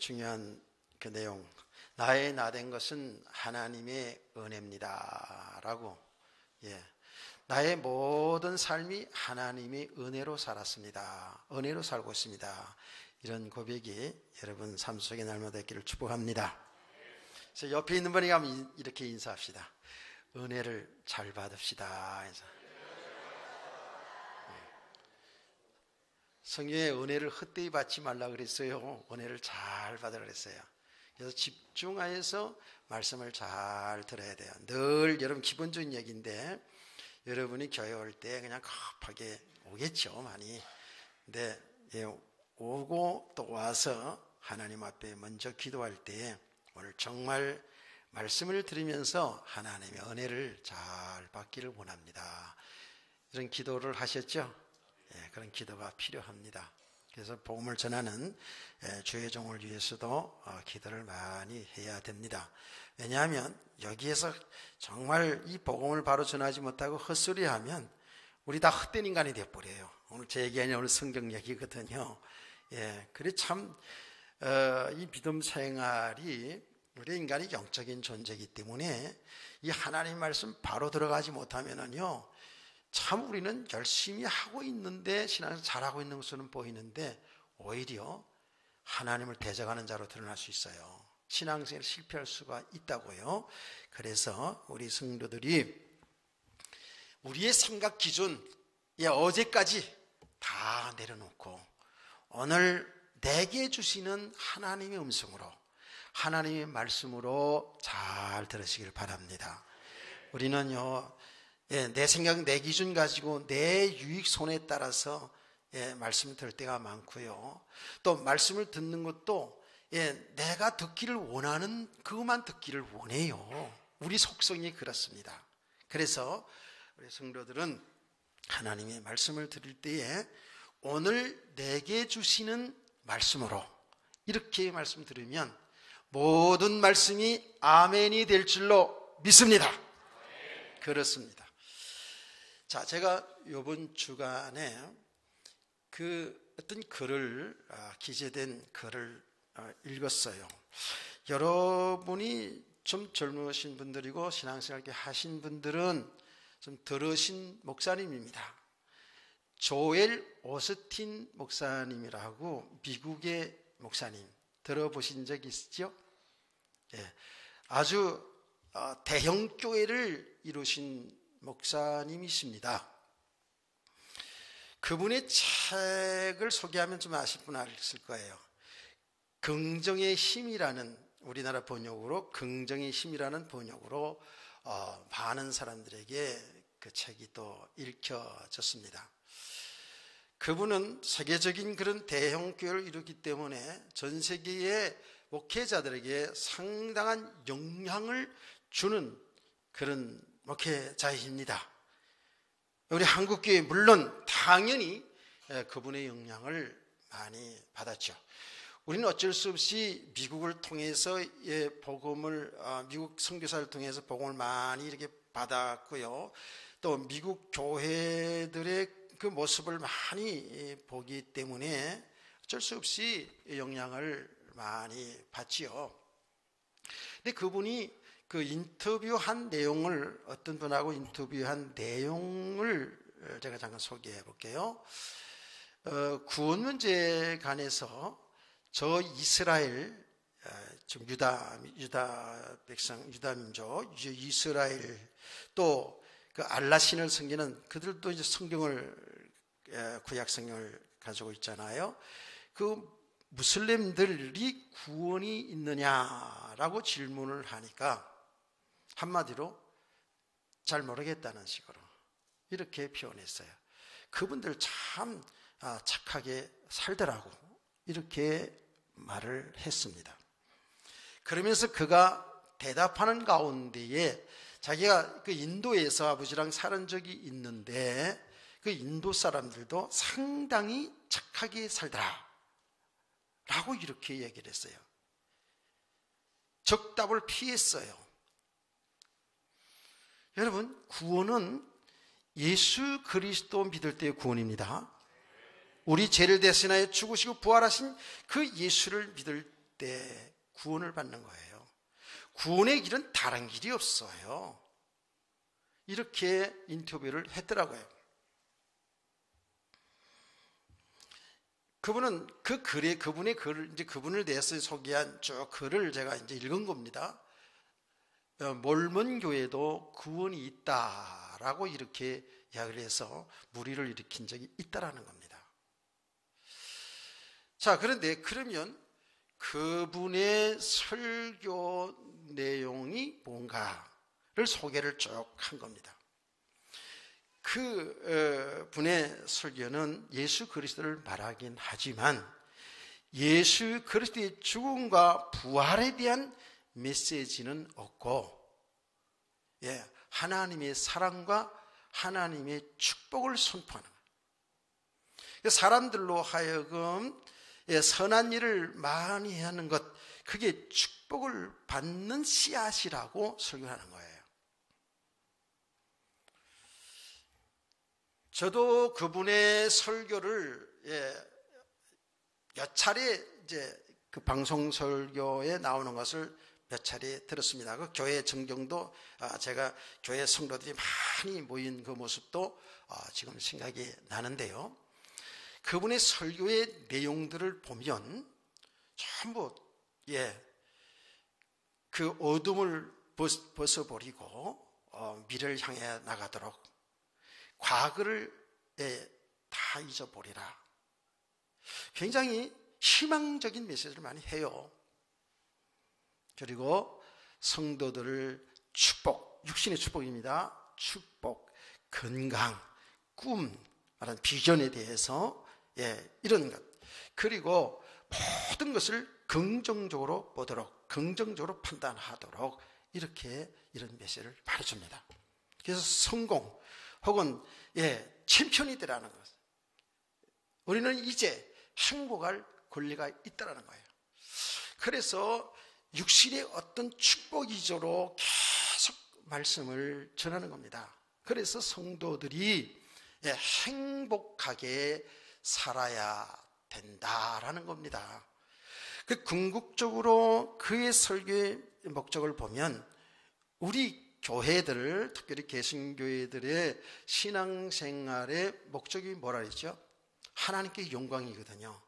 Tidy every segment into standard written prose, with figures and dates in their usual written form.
중요한 그 내용, 나의 나된 것은 하나님의 은혜입니다 라고. 나의 모든 삶이 하나님의 은혜로 살았습니다. 은혜로 살고 있습니다. 이런 고백이 여러분 삶 속에 날마다 있기를 축복합니다. 그래서 옆에 있는 분에게 한번 이렇게 인사합시다. 은혜를 잘 받읍시다. 성경에 은혜를 헛되이 받지 말라 그랬어요. 은혜를 잘 받으라 그랬어요. 그래서 집중하여서 말씀을 잘 들어야 돼요. 늘 여러분 기본적인 얘기인데, 여러분이 교회 올 때 그냥 급하게 오겠죠, 많이. 근데 오고 또 와서 하나님 앞에 먼저 기도할 때 오늘 정말 말씀을 들으면서 하나님의 은혜를 잘 받기를 원합니다. 이런 기도를 하셨죠? 그런 기도가 필요합니다. 그래서 복음을 전하는 주의 종을 위해서도 기도를 많이 해야 됩니다. 왜냐하면 여기에서 정말 이 복음을 바로 전하지 못하고 헛소리하면 우리 다 헛된 인간이 되어버려요. 오늘 제 얘기 아니라 오늘 성경 얘기거든요. 그래 참 이 믿음 생활이 우리 인간이 영적인 존재이기 때문에 이 하나님 말씀 바로 들어가지 못하면은요, 참 우리는 열심히 하고 있는데 신앙에서 잘하고 있는 것으로는 보이는데 오히려 하나님을 대적하는 자로 드러날 수 있어요. 신앙생활에 실패할 수가 있다고요. 그래서 우리 성도들이 우리의 생각 기준, 어제까지 다 내려놓고 오늘 내게 주시는 하나님의 음성으로, 하나님의 말씀으로 잘 들으시길 바랍니다. 우리는요, 내 생각, 내 기준 가지고 내 유익 손에 따라서 말씀을 들을 때가 많고요. 또 말씀을 듣는 것도 내가 듣기를 원하는 그것만 듣기를 원해요. 우리 속성이 그렇습니다. 그래서 우리 성도들은 하나님의 말씀을 들을 때에 오늘 내게 주시는 말씀으로 이렇게 말씀 들으면 모든 말씀이 아멘이 될 줄로 믿습니다. 그렇습니다. 자, 제가 이번 주간에 어떤 글을, 기재된 글을 읽었어요. 여러분이 좀 젊으신 분들이고 신앙생활 하신 분들은 좀 들으신 목사님입니다. 조엘 오스틴 목사님이라고 미국의 목사님, 들어보신 적 있으죠? 아주 대형 교회를 이루신 목사님이십니다. 그분의 책을 소개하면 좀 아실 분 아실 거예요. 긍정의 힘이라는, 우리나라 번역으로 긍정의 힘이라는 번역으로 많은 사람들에게 그 책이 또 읽혀졌습니다. 그분은 세계적인 그런 대형 교회를 이루기 때문에 전 세계의 목회자들에게 상당한 영향을 주는 그런 목회자입니다. 우리 한국교회 물론 당연히 그분의 영향을 많이 받았죠. 우리는 어쩔 수 없이 미국을 통해서 복음을, 미국 선교사를 통해서 복음을 많이 이렇게 받았고요. 또 미국 교회들의 그 모습을 많이 보기 때문에 어쩔 수 없이 영향을 많이 받지요. 근데 그분이 그 인터뷰한 내용을, 어떤 분하고 인터뷰한 내용을 제가 잠깐 소개해 볼게요. 구원 문제에 관해서 저 이스라엘, 좀 유다 백성, 유다 민족, 이스라엘, 또 그 알라신을 섬기는 그들도 이제 성경을, 구약 성경을 가지고 있잖아요. 그 무슬림들이 구원이 있느냐라고 질문을 하니까 한마디로 잘 모르겠다는 식으로 이렇게 표현했어요. 그분들 참 착하게 살더라고, 이렇게 말을 했습니다. 그러면서 그가 대답하는 가운데에 자기가 그 인도에서 아버지랑 살은 적이 있는데 그 인도 사람들도 상당히 착하게 살더라 라고 이렇게 얘기를 했어요. 적답을 피했어요. 여러분, 구원은 예수 그리스도 믿을 때의 구원입니다. 우리 죄를 대신하여 죽으시고 부활하신 그 예수를 믿을 때 구원을 받는 거예요. 구원의 길은 다른 길이 없어요. 이렇게 인터뷰를 했더라고요. 그분은 그 글에 그분의 글을 이제 그분을 대해서 소개한 쭉 글을 제가 이제 읽은 겁니다. 몰몬 교회도 구원이 있다라고 이렇게 이야기를 해서 무리를 일으킨 적이 있다라는 겁니다. 자, 그런데 그러면 그분의 설교 내용이 뭔가를 소개를 쭉 한 겁니다. 그 분의 설교는 예수 그리스도를 말하긴 하지만 예수 그리스도의 죽음과 부활에 대한 메시지는 없고, 하나님의 사랑과 하나님의 축복을 선포하는 거예요. 사람들로 하여금 선한 일을 많이 하는 것, 그게 축복을 받는 씨앗이라고 설교하는 거예요. 저도 그분의 설교를 몇 차례 이제 그 방송 설교에 나오는 것을 몇 차례 들었습니다. 그 교회 정경도 제가 교회 성도들이 많이 모인 그 모습도 지금 생각이 나는데요. 그분의 설교의 내용들을 보면 전부 그 어둠을 벗어버리고 미래를 향해 나가도록, 과거를 다 잊어버리라. 굉장히 희망적인 메시지를 많이 해요. 그리고 성도들을 축복, 육신의 축복입니다. 축복, 건강, 꿈, 말하는 비전에 대해서 이런 것, 그리고 모든 것을 긍정적으로 보도록, 긍정적으로 판단하도록 이렇게 이런 메시지를 말해줍니다. 그래서 성공 혹은 챔피언이 되라는 것, 우리는 이제 행복할 권리가 있다는 거예요. 그래서 육신의 어떤 축복 위주로 계속 말씀을 전하는 겁니다. 그래서 성도들이 행복하게 살아야 된다라는 겁니다. 그 궁극적으로 그의 설교의 목적을 보면 우리 교회들, 특별히 개신교회들의 신앙생활의 목적이 뭐라 그랬죠? 하나님께 영광이거든요.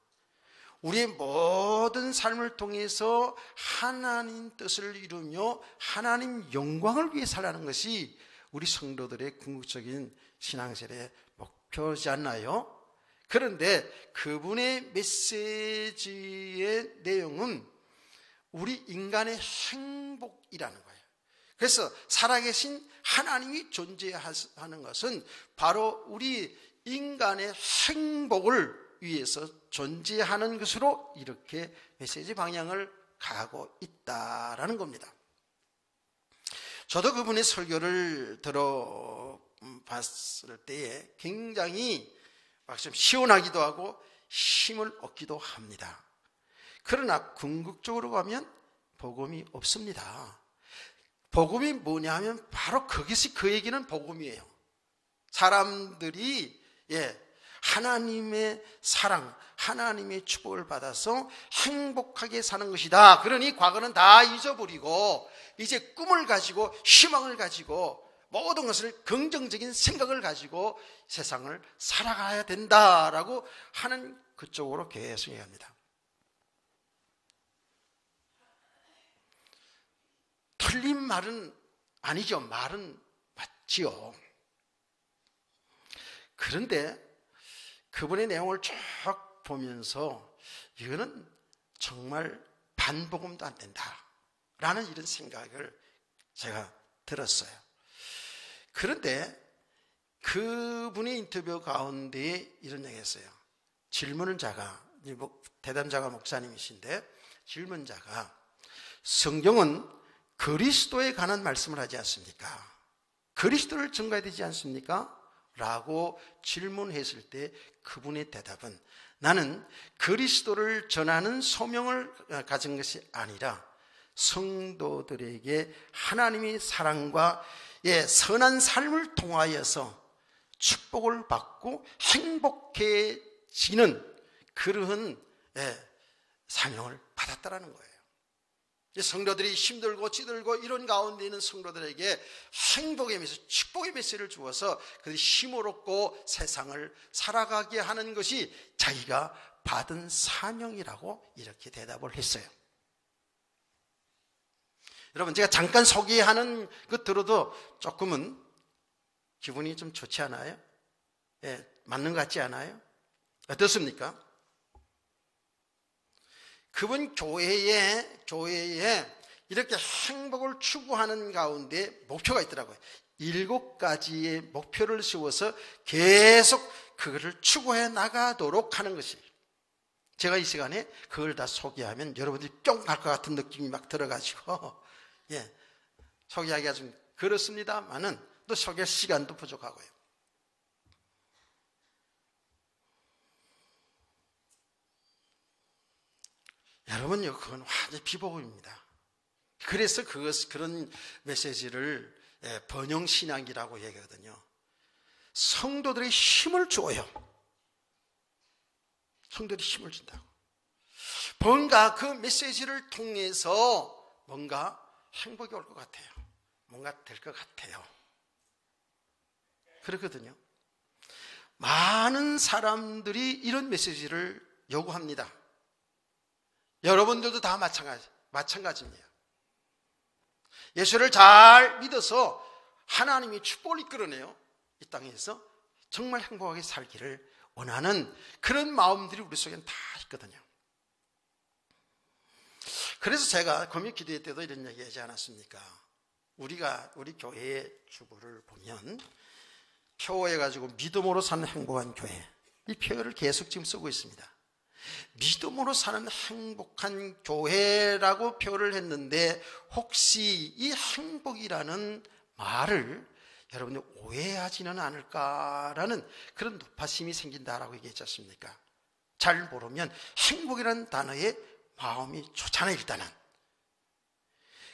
우리의 모든 삶을 통해서 하나님 뜻을 이루며 하나님 영광을 위해 살라는 것이 우리 성도들의 궁극적인 신앙생활의 목표지 않나요? 그런데 그분의 메시지의 내용은 우리 인간의 행복이라는 거예요. 그래서 살아계신 하나님이 존재하는 것은 바로 우리 인간의 행복을 위해서 존재하는 것으로 이렇게 메시지 방향을 가고 있다라는 겁니다. 저도 그분의 설교를 들어봤을 때에 굉장히 좀 시원하기도 하고 힘을 얻기도 합니다. 그러나 궁극적으로 가면 복음이 없습니다. 복음이 뭐냐 하면 바로 그것이, 그 얘기는 복음이에요. 사람들이 하나님의 사랑, 하나님의 축복을 받아서 행복하게 사는 것이다. 그러니 과거는 다 잊어버리고 이제 꿈을 가지고 희망을 가지고 모든 것을 긍정적인 생각을 가지고 세상을 살아가야 된다라고 하는 그쪽으로 계속 얘기합니다. 틀린 말은 아니죠. 말은 맞지요. 그런데 그분의 내용을 쭉 보면서 이거는 정말 반복음도 안 된다라는 이런 생각을 제가 들었어요. 그런데 그분의 인터뷰 가운데 이런 얘기를 했어요. 질문자가, 대담자가 목사님이신데 질문자가 성경은 그리스도에 관한 말씀을 하지 않습니까? 그리스도를 증거해야 되지 않습니까? 라고 질문했을 때 그분의 대답은, 나는 그리스도를 전하는 소명을 가진 것이 아니라 성도들에게 하나님의 사랑과 선한 삶을 통하여서 축복을 받고 행복해지는 그러한 사명을 받았다라는 거예요. 성도들이 힘들고 찌들고 이런 가운데 있는 성도들에게 행복의 메시지, 축복의 메시지를 주어서 그들이 힘을 얻고 세상을 살아가게 하는 것이 자기가 받은 사명이라고 이렇게 대답을 했어요. 여러분, 제가 잠깐 소개하는 것 들어도 조금은 기분이 좀 좋지 않아요? 예, 맞는 것 같지 않아요? 어떻습니까? 그분 교회에 이렇게 행복을 추구하는 가운데 목표가 있더라고요. 7가지의 목표를 세워서 계속 그거를 추구해 나가도록 하는 것이. 제가 이 시간에 그걸 다 소개하면 여러분들이 뿅 갈 것 같은 느낌이 막 들어가지고 예, 소개하기가 좀 그렇습니다만은 또 소개할 시간도 부족하고요. 여러분요, 그건 완전히 비복음입니다. 그래서 그런 메시지를 번영신앙이라고 얘기하거든요. 성도들의 힘을 줘요. 성도들이 힘을 준다고. 뭔가 그 메시지를 통해서 뭔가 행복이 올 것 같아요. 뭔가 될 것 같아요. 그렇거든요. 많은 사람들이 이런 메시지를 요구합니다. 여러분들도 다 마찬가지입니다. 예수를 잘 믿어서 하나님이 축복을 이끌어내요. 이 땅에서 정말 행복하게 살기를 원하는 그런 마음들이 우리 속에는 다 있거든요. 그래서 제가 금요 기도회 때도 이런 얘기 하지 않았습니까? 우리 교회의 주부를 보면 표어해가지고 믿음으로 사는 행복한 교회, 이 표어를 계속 지금 쓰고 있습니다. 믿음으로 사는 행복한 교회라고 표현을 했는데 혹시 이 행복이라는 말을 여러분이 오해하지는 않을까라는 그런 높아심이 생긴다라고 얘기했지 않습니까? 잘 모르면 행복이라는 단어에 마음이 좋잖아요, 일단은.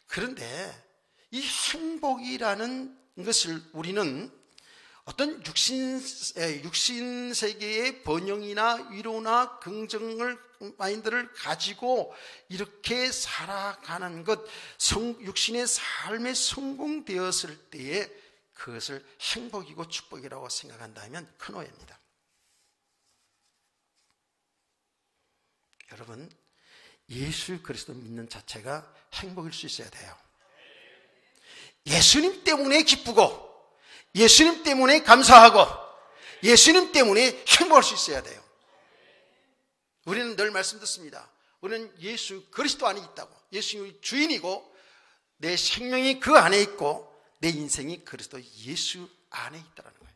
그런데 이 행복이라는 것을 우리는 어떤 육신 세계의 번영이나 위로나 긍정을 마인드를 가지고 이렇게 살아가는 것, 육신의 삶에 성공되었을 때에 그것을 행복이고 축복이라고 생각한다면 큰 오해입니다. 여러분, 예수 그리스도 믿는 자체가 행복일 수 있어야 돼요. 예수님 때문에 기쁘고 예수님 때문에 감사하고 예수님 때문에 행복할 수 있어야 돼요. 우리는 늘 말씀 듣습니다. 우리는 예수 그리스도 안에 있다고. 예수님이 주인이고 내 생명이 그 안에 있고 내 인생이 그리스도 예수 안에 있다는 거예요.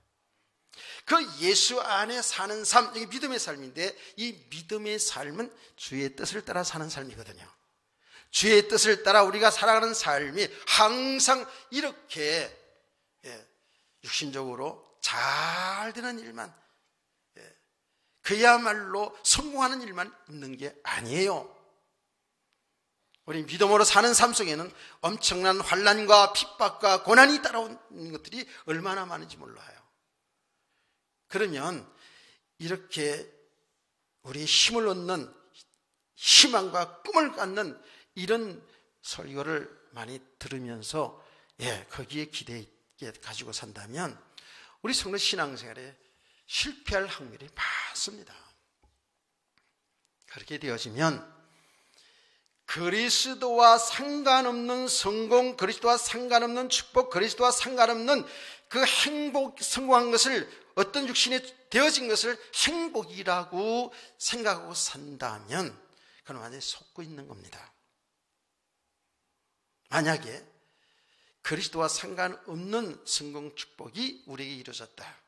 그 예수 안에 사는 삶, 이게 믿음의 삶인데 이 믿음의 삶은 주의 뜻을 따라 사는 삶이거든요. 주의 뜻을 따라 우리가 살아가는 삶이 항상 이렇게 육신적으로 잘 되는 일만, 그야말로 성공하는 일만 있는 게 아니에요. 우리 믿음으로 사는 삶 속에는 엄청난 환난과 핍박과 고난이 따라오는 것들이 얼마나 많은지 몰라요. 그러면 이렇게 우리 힘을 얻는 희망과 꿈을 갖는 이런 설교를 많이 들으면서 거기에 기대 가지고 산다면 우리 성도 신앙생활에 실패할 확률이 많습니다. 그렇게 되어지면 그리스도와 상관없는 성공, 그리스도와 상관없는 축복, 그리스도와 상관없는 그 행복, 성공한 것을 어떤 육신에 되어진 것을 행복이라고 생각하고 산다면 그건 완전히 속고 있는 겁니다. 만약에 그리스도와 상관없는 성공 축복이 우리에게 이루어졌다.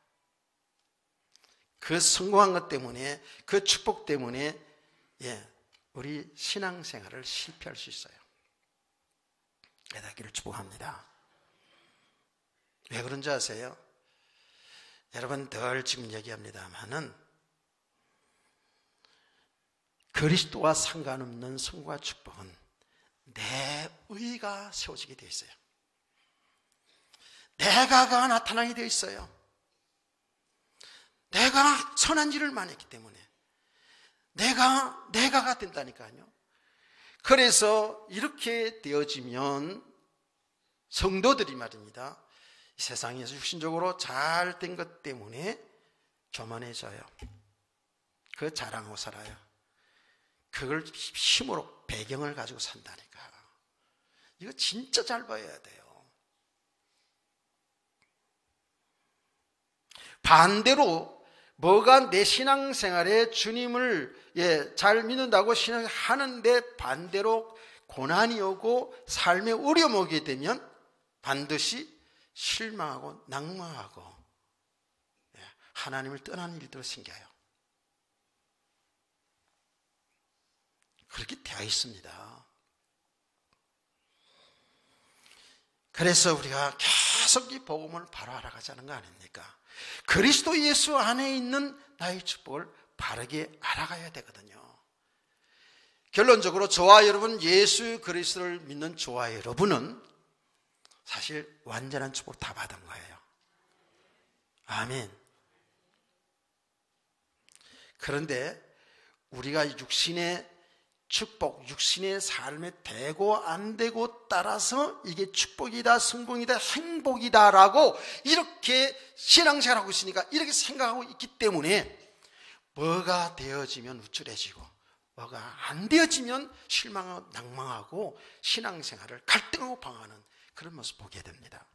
그 성공한 것 때문에, 그 축복 때문에 우리 신앙생활을 실패할 수 있어요. 깨닫기를 축복합니다. 왜 그런지 아세요? 여러분 늘 지금 얘기합니다마는 그리스도와 상관없는 성공과 축복은 내 의가 세워지게 되어 있어요. 내가가 나타나게 되어 있어요. 내가 선한 일을 많이 했기 때문에 내가가 된다니까요. 그래서 이렇게 되어지면 성도들이 말입니다, 이 세상에서 육신적으로 잘 된 것 때문에 교만해져요. 그거 자랑하고 살아요. 그걸 힘으로 배경을 가지고 산다니까. 이거 진짜 잘 봐야 돼요. 반대로 뭐가 내 신앙생활에 주님을 잘 믿는다고 신앙하는데 반대로 고난이 오고 삶의 어려움이 오게 되면 반드시 실망하고 낭망하고 하나님을 떠나는 일들이 생겨요. 그렇게 되어 있습니다. 그래서 우리가 계속 이 복음을 바로 알아가자는 거 아닙니까? 그리스도 예수 안에 있는 나의 축복을 바르게 알아가야 되거든요. 결론적으로 저와 여러분, 예수 그리스도를 믿는 저와 여러분은 사실 완전한 축복을 다 받은 거예요. 아멘. 그런데 우리가 육신의 축복, 육신의 삶에 되고 안 되고 따라서 이게 축복이다, 성공이다, 행복이다라고 이렇게 신앙생활하고 있으니까 이렇게 생각하고 있기 때문에 뭐가 되어지면 우쭐해지고 뭐가 안 되어지면 실망하고 낭망하고 신앙생활을 갈등하고 방황하는 그런 모습 보게 됩니다.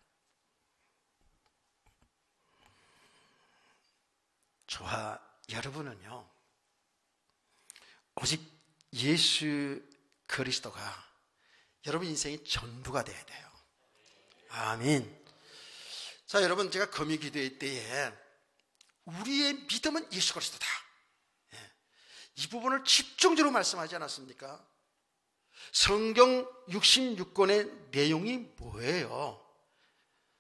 저와 여러분은요, 오직 예수 그리스도가 여러분 인생의 전부가 되어야 돼요. 아멘. 자, 여러분, 제가 금요 기도회 때에 우리의 믿음은 예수 그리스도다, 이 부분을 집중적으로 말씀하지 않았습니까? 성경 66권의 내용이 뭐예요?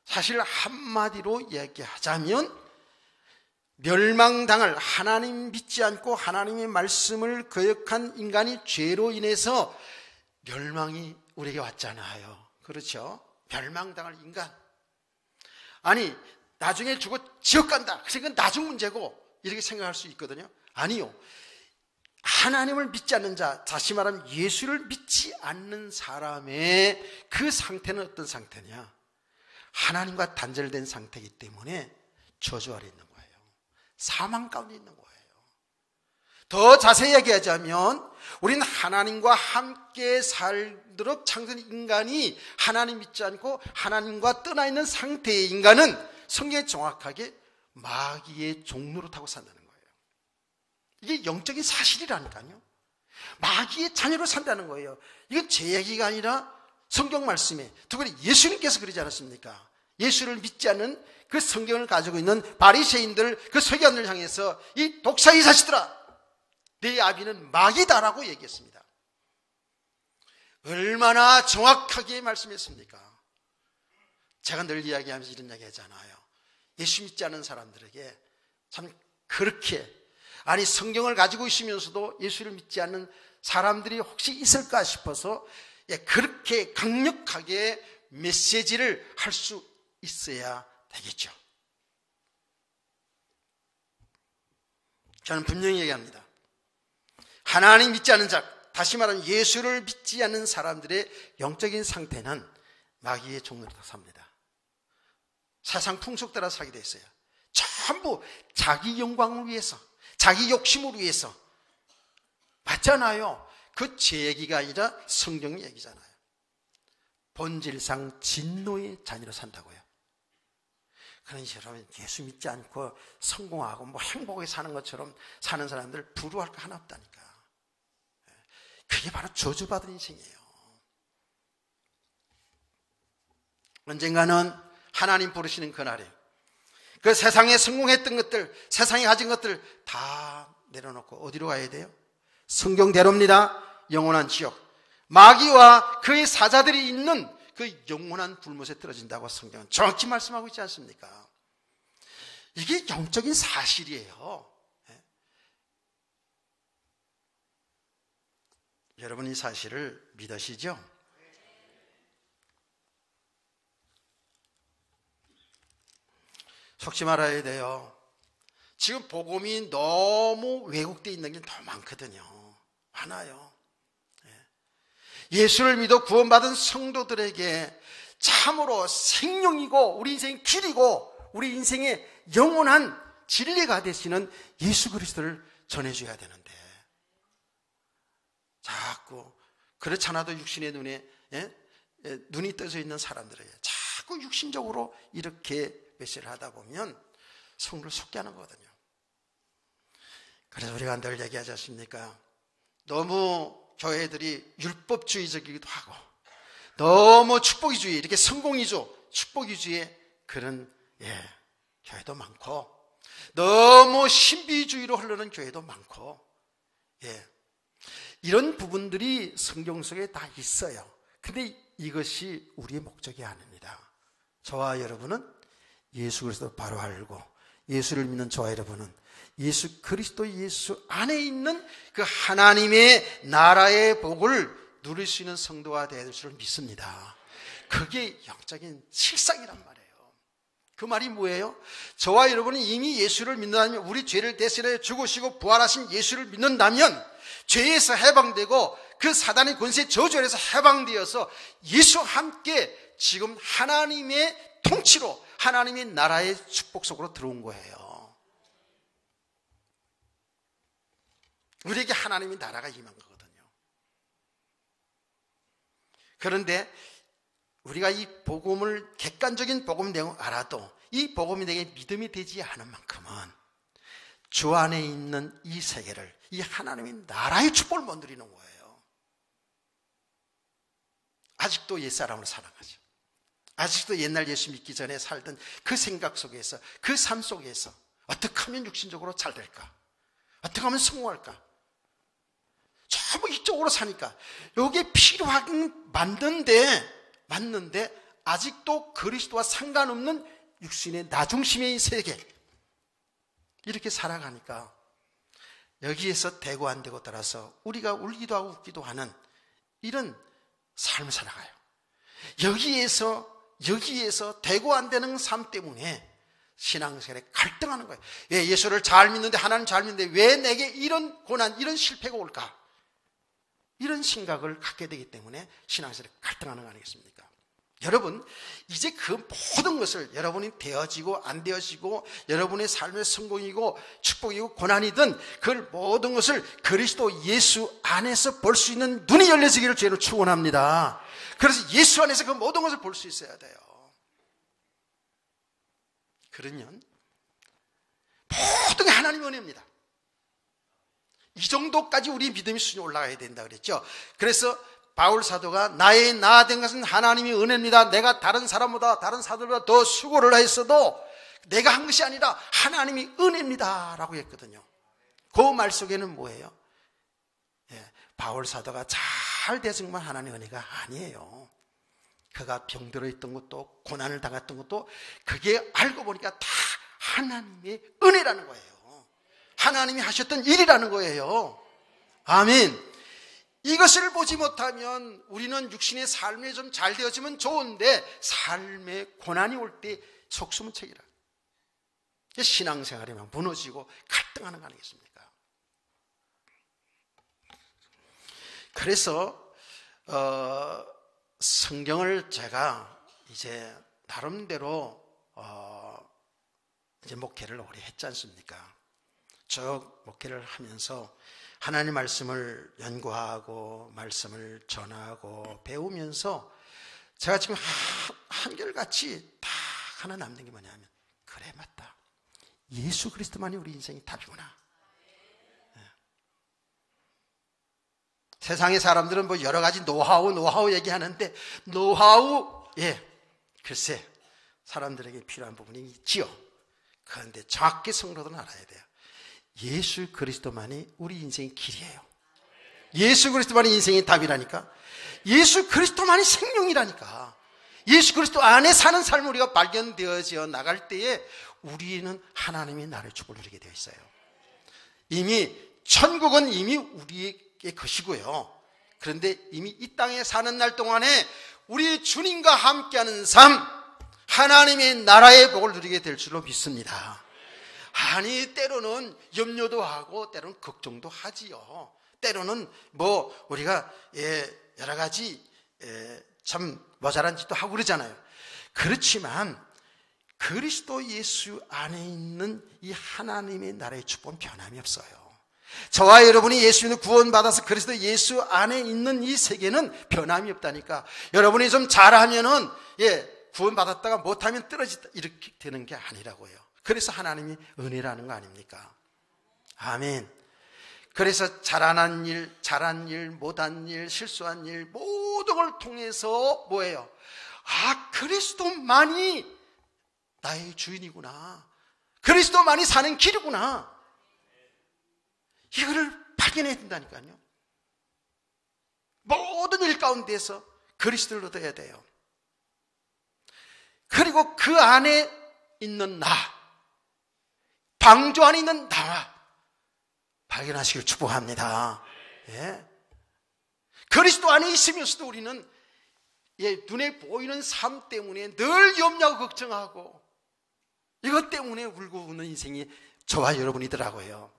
사실 한마디로 이야기하자면 멸망당할, 하나님 믿지 않고 하나님의 말씀을 거역한 인간이 죄로 인해서 멸망이 우리에게 왔잖아요. 그렇죠? 멸망당할 인간. 아니, 나중에 죽어 지옥 간다, 그건 나중 문제고 이렇게 생각할 수 있거든요. 아니요, 하나님을 믿지 않는 자, 다시 말하면 예수를 믿지 않는 사람의 그 상태는 어떤 상태냐? 하나님과 단절된 상태이기 때문에 저주 아래 있는 거예요. 사망 가운데 있는 거예요. 더 자세히 얘기하자면 우리는 하나님과 함께 살도록 창조된 인간이 하나님 믿지 않고 하나님과 떠나 있는 상태의 인간은 성경에 정확하게 마귀의 종로로 타고 산다는 거예요. 이게 영적인 사실이라니까요. 마귀의 자녀로 산다는 거예요. 이건 제 얘기가 아니라 성경 말씀에, 특별히 예수님께서 그러지 않았습니까? 예수를 믿지 않는 그 성경을 가지고 있는 바리새인들, 그 서기관들 향해서 이 독사의 자식들아, 네 아비는 마귀다라고 얘기했습니다. 얼마나 정확하게 말씀했습니까? 제가 늘 이야기하면서 이런 이야기 하잖아요. 예수 믿지 않는 사람들에게 참 그렇게, 아니 성경을 가지고 있으면서도 예수를 믿지 않는 사람들이 혹시 있을까 싶어서 그렇게 강력하게 메시지를 할 수 있어야 되겠죠. 저는 분명히 얘기합니다. 하나님 믿지 않는 자, 다시 말하면 예수를 믿지 않는 사람들의 영적인 상태는 마귀의 종로로 삽니다. 세상 풍속 따라 살게 돼 있어요. 전부 자기 영광을 위해서, 자기 욕심을 위해서. 맞잖아요. 그 제 얘기가 아니라 성경 얘기잖아요. 본질상 진노의 자녀로 산다고요. 그러니 여러분, 예수 믿지 않고 성공하고 뭐 행복하게 사는 것처럼 사는 사람들 부러워할 거 하나 없다니까. 그게 바로 저주받은 인생이에요. 언젠가는 하나님 부르시는 그날에 그 세상에 성공했던 것들, 세상에 가진 것들 다 내려놓고 어디로 가야 돼요? 성경대로입니다. 영원한 지옥. 마귀와 그의 사자들이 있는 그 영원한 불못에 떨어진다고 성경은 정확히 말씀하고 있지 않습니까? 이게 영적인 사실이에요. 여러분 이 사실을 믿으시죠? 속지 말아야 돼요. 지금 복음이 너무 왜곡되어 있는 게 더 많거든요. 많아요. 예수를 믿어 구원받은 성도들에게 참으로 생명이고 우리 인생의 길이고 우리 인생의 영원한 진리가 되시는 예수 그리스도를 전해줘야 되는데 자꾸 그렇지 않아도 육신의 눈에 눈이 떠져 있는 사람들에게 자꾸 육신적으로 이렇게 메시지를 하다 보면 성도를 속게 하는 거거든요. 그래서 우리가 늘 얘기하지 않습니까? 너무 교회들이 율법주의적이기도 하고 너무 축복주의, 이렇게 성공위주, 축복위주의 그런 교회도 많고 너무 신비주의로 흐르는 교회도 많고 이런 부분들이 성경 속에 다 있어요. 근데 이것이 우리의 목적이 아닙니다. 저와 여러분은 예수 그리스도를 바로 알고 예수를 믿는 저와 여러분은 예수 그리스도 예수 안에 있는 그 하나님의 나라의 복을 누릴 수 있는 성도가 될 줄 믿습니다. 그게 영적인 실상이란 말이에요. 그 말이 뭐예요? 저와 여러분은 이미 예수를 믿는다면, 우리 죄를 대신해 죽으시고 부활하신 예수를 믿는다면 죄에서 해방되고 그 사단의 권세 저주에서 해방되어서 예수와 함께 지금 하나님의 통치로 하나님의 나라의 축복 속으로 들어온 거예요. 우리에게 하나님의 나라가 임한 거거든요. 그런데 우리가 이 복음을, 객관적인 복음 내용을 알아도 이 복음이 내게 믿음이 되지 않은 만큼은 주 안에 있는 이 세계를, 이 하나님의 나라의 축복을 못 누리는 거예요. 아직도 옛사람으로 살아가죠. 아직도 옛날 예수 믿기 전에 살던 그 생각 속에서, 그 삶 속에서 어떻게 하면 육신적으로 잘 될까? 어떻게 하면 성공할까? 전부 이쪽으로 사니까 이게 필요하긴 맞는데 아직도 그리스도와 상관없는 육신의 나중심의 세계, 이렇게 살아가니까 여기에서 되고 안 되고 따라서 우리가 울기도 하고 웃기도 하는 이런 삶을 살아가요. 여기에서 되고 안 되는 삶 때문에 신앙생활에 갈등하는 거예요. 왜 예수를 잘 믿는데, 하나님 잘 믿는데 왜 내게 이런 고난, 이런 실패가 올까? 이런 생각을 갖게 되기 때문에 신앙생활에 갈등하는 거 아니겠습니까? 여러분, 이제 그 모든 것을 여러분이 되어지고 안 되어지고 여러분의 삶의 성공이고 축복이고 고난이든 그 모든 것을 그리스도 예수 안에서 볼 수 있는 눈이 열려지기를 주로 축원합니다. 그래서 예수 안에서 그 모든 것을 볼 수 있어야 돼요. 그러면 모든 게 하나님의 은혜입니다. 이 정도까지 우리 믿음의 수준이 올라가야 된다 그랬죠. 그래서 바울 사도가 나의 나 된 것은 하나님의 은혜입니다. 내가 다른 사람보다, 다른 사도보다 더 수고를 했어도 내가 한 것이 아니라 하나님의 은혜입니다 라고 했거든요. 그 말 속에는 뭐예요? 바울 사도가 잘 돼서 정말 하나님의 은혜가 아니에요. 그가 병들어 있던 것도, 고난을 당했던 것도 그게 알고 보니까 다 하나님의 은혜라는 거예요. 하나님이 하셨던 일이라는 거예요. 아멘. 이것을 보지 못하면 우리는 육신의 삶에 좀 잘 되어지면 좋은데 삶의 고난이 올 때 속수문 책이라. 신앙생활이 막 무너지고 갈등하는 거 아니겠습니까? 그래서 성경을 제가 이제 나름대로 이제 목회를 오래 했지 않습니까? 쭉 목회를 하면서 하나님 말씀을 연구하고 말씀을 전하고 배우면서 제가 지금 한결같이 다 하나 남는 게 뭐냐면, 그래 맞다, 예수 그리스도만이 우리 인생의 답이구나. 세상의 사람들은 뭐 여러 가지 노하우 얘기하는데 노하우, 글쎄 사람들에게 필요한 부분이 있지요. 그런데 정확히 성도들은 알아야 돼요. 예수 그리스도만이 우리 인생의 길이에요. 예수 그리스도만이 인생의 답이라니까. 예수 그리스도만이 생명이라니까. 예수 그리스도 안에 사는 삶을 우리가 발견되어져 나갈 때에 우리는 하나님의 나라의 축복을 누리게 되어 있어요. 이미 천국은 이미 우리의 것이고요. 그런데 이미 이 땅에 사는 날 동안에 우리 주님과 함께하는 삶, 하나님의 나라의 복을 누리게 될 줄로 믿습니다. 아니, 때로는 염려도 하고 때로는 걱정도 하지요. 때로는 뭐 우리가 여러 가지 참 모자란 짓도 하고 그러잖아요. 그렇지만 그리스도 예수 안에 있는 이 하나님의 나라의 축복은 변함이 없어요. 저와 여러분이 예수님을 구원받아서 그리스도 예수 안에 있는 이 세계는 변함이 없다니까. 여러분이 좀 잘하면은 구원받았다가 못하면 떨어지다 이렇게 되는 게 아니라고요. 그래서 하나님이 은혜라는 거 아닙니까? 아멘. 그래서 잘한 일, 못한 일, 실수한 일 모든 걸 통해서 뭐예요? 아, 그리스도만이 나의 주인이구나. 그리스도만이 사는 길이구나. 이거를 발견해야 된다니까요. 모든 일 가운데서 그리스도를 얻어야 돼요. 그리고 그 안에 있는 나, 방주 안에 있는 나 발견하시길 축복합니다. 예. 그리스도 안에 있으면서도 우리는 눈에 보이는 삶 때문에 늘 염려하고 걱정하고 이것 때문에 울고 웃는 인생이 저와 여러분이더라고요.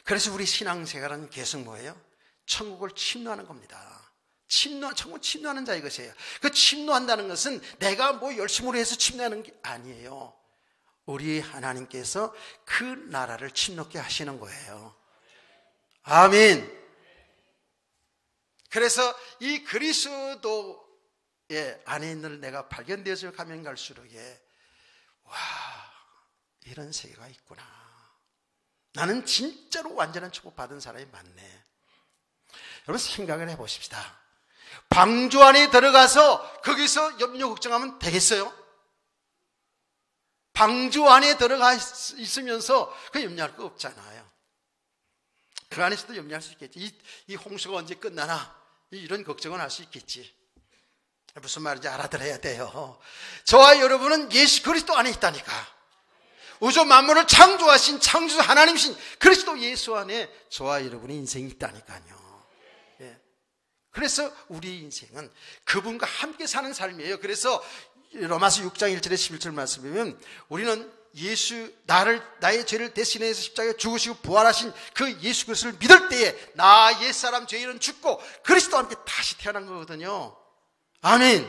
그래서 우리 신앙생활은 계속 뭐예요? 천국을 침노하는 겁니다. 천국 침노하는 자 이것이에요. 그 침노한다는 것은 내가 뭐 열심으로 해서 침노하는 게 아니에요. 우리 하나님께서 그 나라를 침노케 하시는 거예요. 아멘. 그래서 이 그리스도 안에 있는 내가 발견되어서 가면 갈수록 와, 이런 세계가 있구나. 나는 진짜로 완전한 축복 받은 사람이 많네. 여러분 생각을 해보십시다. 방주 안에 들어가서 거기서 염려 걱정하면 되겠어요? 방주 안에 들어가 있으면서 그 염려할 거 없잖아요. 그 안에서도 염려할 수 있겠지. 이 홍수가 언제 끝나나 이런 걱정은 할 수 있겠지. 무슨 말인지 알아들어야 돼요. 저와 여러분은 예수 그리스도 안에 있다니까. 우주 만물을 창조하신 창조주 하나님이신 그리스도 예수 안에 저와 여러분의 인생이 있다니까요. 그래서 우리 인생은 그분과 함께 사는 삶이에요. 그래서 로마서 6장 1절에 11절 말씀이면 우리는 나의 죄를 대신해서 십자가에 죽으시고 부활하신 그 예수 그리스도를 믿을 때에 나 옛사람 죄인은 죽고 그리스도와 함께 다시 태어난 거거든요. 아멘.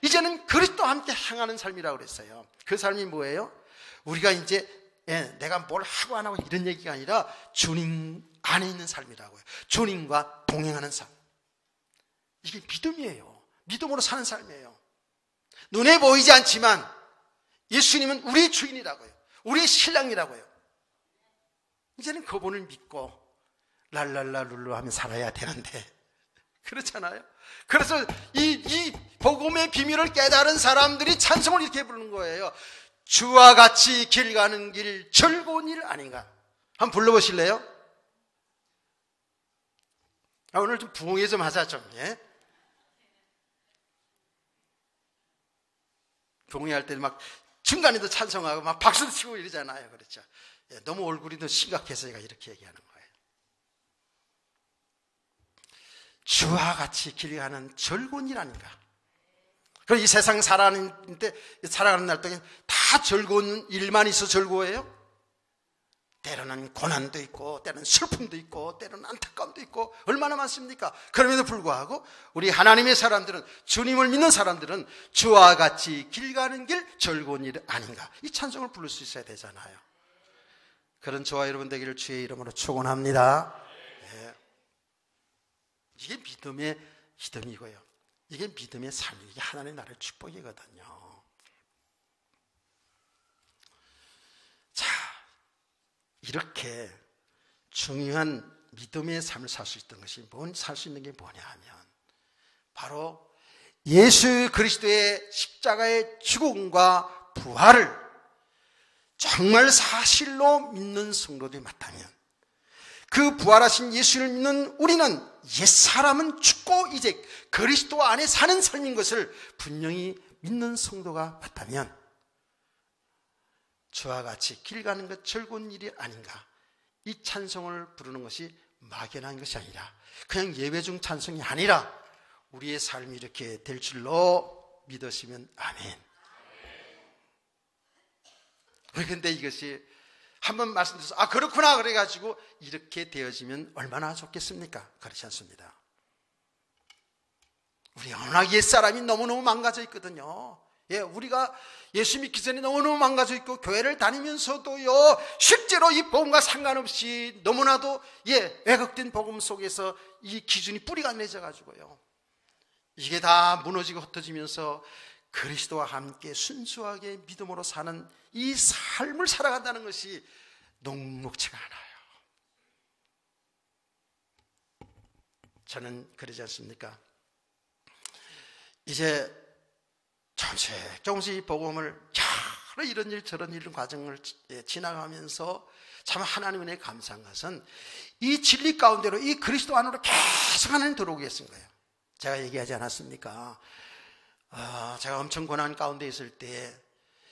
이제는 그리스도와 함께 향하는 삶이라고 그랬어요. 그 삶이 뭐예요? 우리가 이제 내가 뭘 하고 안 하고 이런 얘기가 아니라 주님 안에 있는 삶이라고요. 주님과 동행하는 삶. 이게 믿음이에요. 믿음으로 사는 삶이에요. 눈에 보이지 않지만 예수님은 우리의 주인이라고요. 우리의 신랑이라고요. 이제는 그분을 믿고 랄랄라 룰루 하며 살아야 되는데 그렇잖아요. 그래서 이 복음의 비밀을 깨달은 사람들이 찬송을 이렇게 부르는 거예요. 주와 같이 길 가는 길 즐거운 일 아닌가. 한번 불러보실래요? 오늘 좀 부흥회 좀 하자 좀. 부흥회 할 때 막 중간에도 찬송하고 막 박수도 치고 이러잖아요. 그렇죠? 너무 얼굴이 더 심각해서 제가 이렇게 얘기하는 거예요. 주와 같이 길 가는 즐거운 일 아닌가. 그럼 이 세상 살아가는 날 동안 다 즐거운 일만 있어 즐거워해요? 때로는 고난도 있고 때로는 슬픔도 있고 때로는 안타까움도 있고 얼마나 많습니까? 그럼에도 불구하고 우리 하나님의 사람들은 주님을 믿는 사람들은 주와 같이 길 가는 길 즐거운 일 아닌가. 이 찬송을 부를 수 있어야 되잖아요. 그런 저와 여러분 되기를 주의 이름으로 축원합니다. 이게 믿음의 믿음이고요. 이게 믿음의 삶, 이게 하나님의 나라의 축복이거든요. 자, 이렇게 중요한 믿음의 삶을 살 수 있던 것이 살 수 있는 게 뭐냐 하면 바로 예수 그리스도의 십자가의 죽음과 부활을 정말 사실로 믿는 성도들이 맞다면 그 부활하신 예수를 믿는 우리는 옛사람은 죽고 이제 그리스도 안에 사는 삶인 것을 분명히 믿는 성도가 맞다면 저와 같이 길 가는 것 즐거운 일이 아닌가. 이 찬송을 부르는 것이 막연한 것이 아니라 그냥 예배 중 찬송이 아니라 우리의 삶이 이렇게 될 줄로 믿으시면 아멘. 그런데 이것이 한번 말씀드려서 아 그렇구나 그래가지고 이렇게 되어지면 얼마나 좋겠습니까? 그렇지 않습니다. 우리 워낙 옛사람이 너무너무 망가져 있거든요. 우리가 예수 믿기 전에 너무너무 망가져 있고 교회를 다니면서도요 실제로 이 복음과 상관없이 너무나도 왜곡된 복음 속에서 이 기준이 뿌리가 맺어가지고요 이게 다 무너지고 흩어지면서 그리스도와 함께 순수하게 믿음으로 사는 이 삶을 살아간다는 것이 녹록지가 않아요. 저는 그러지 않습니까? 이제 조금씩 이 복음을 여러 이런 일 저런 이런 과정을 지나가면서 참 하나님 은혜에 감사한 것은 이 진리 가운데로 이 그리스도 안으로 계속 하나님 들어오게 했은 거예요. 제가 얘기하지 않았습니까? 제가 엄청 고난 가운데 있을 때